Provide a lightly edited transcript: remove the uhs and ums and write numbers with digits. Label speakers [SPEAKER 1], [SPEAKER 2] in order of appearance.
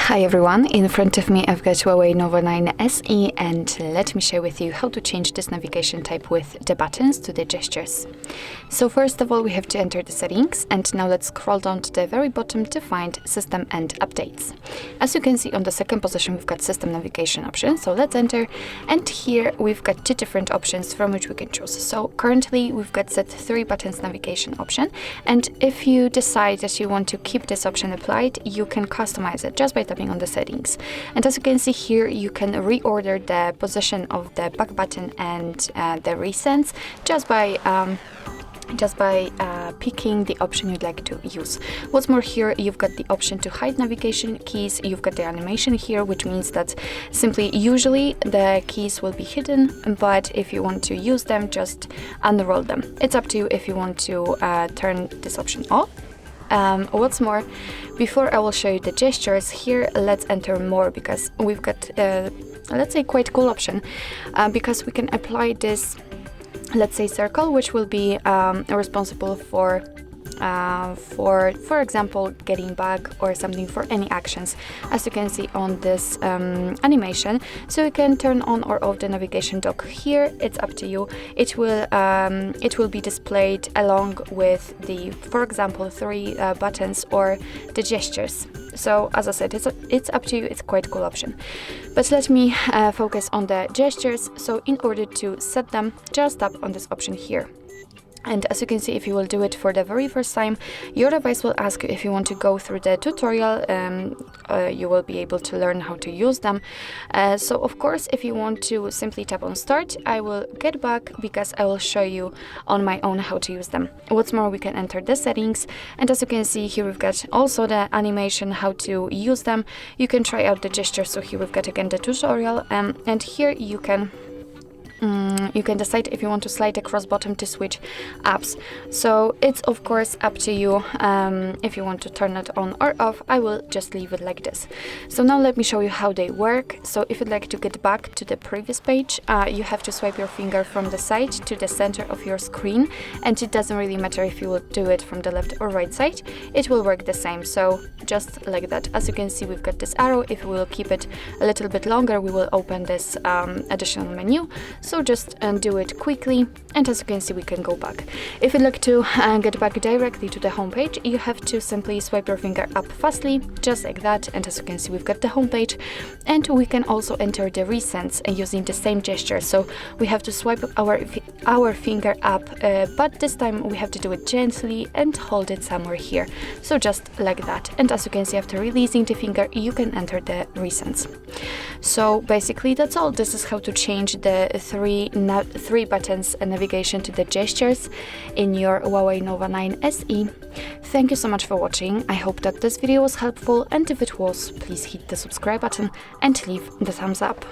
[SPEAKER 1] Hi everyone, in front of me I've got HUAWEI Nova 9 SE, and let me share with you how to change this navigation type with the buttons to the gestures. So first of all we have to enter the settings, and now let's scroll down to the very bottom to find system and updates. As you can see, on the second position we've got system navigation option, so let's enter, and here we've got two different options from which we can choose. So currently we've got set 3 buttons navigation option, and if you decide that you want to keep this option applied, you can customize it just by tapping on the settings. And as you can see here, you can reorder the position of the back button and the recents just by picking the option you'd like to use. What's more, here you've got the option to hide navigation keys, you've got the animation here, which means that simply usually the keys will be hidden, but if you want to use them, just unroll them. It's up to you if you want to turn this option off. What's more, before I will show you the gestures, here let's enter more, because we've got let's say quite cool option, because we can apply this, let's say, circle, which will be responsible for example, getting back or something, for any actions, as you can see on this animation. So you can turn on or off the navigation dock here. It's up to you. It will be displayed along with the, for example, 3 buttons or the gestures. So as I said, it's up to you. It's quite a cool option. But let me focus on the gestures. So in order to set them, just tap on this option here. And as you can see, if you will do it for the very first time, your device will ask you if you want to go through the tutorial. You will be able to learn how to use them. So of course, if you want to simply tap on start, I will get back because I will show you on my own how to use them. What's more, we can enter the settings, and as you can see here, we've got also the animation, how to use them. You can try out the gesture. So here we've got again the tutorial, and here you can decide if you want to slide across bottom to switch apps. So it's of course up to you if you want to turn it on or off. I will just leave it like this. So now let me show you how they work. So if you'd like to get back to the previous page, you have to swipe your finger from the side to the center of your screen, and it doesn't really matter if you will do it from the left or right side, it will work the same. So just like that. As you can see, we've got this arrow. If we will keep it a little bit longer, we will open this additional menu. So just do it quickly, and as you can see, we can go back. If you'd like to get back directly to the home page, you have to simply swipe your finger up fastly, just like that, and as you can see, we've got the home page. And we can also enter the recents using the same gesture. So we have to swipe our finger up, but this time we have to do it gently and hold it somewhere here. So just like that, and as you can see, after releasing the finger, you can enter the recents. So basically that's all. This is how to change the 3 buttons and navigation to the gestures in your HUAWEI Nova 9 SE. Thank you so much for watching. I hope that this video was helpful, and if it was, please hit the subscribe button and leave the thumbs up.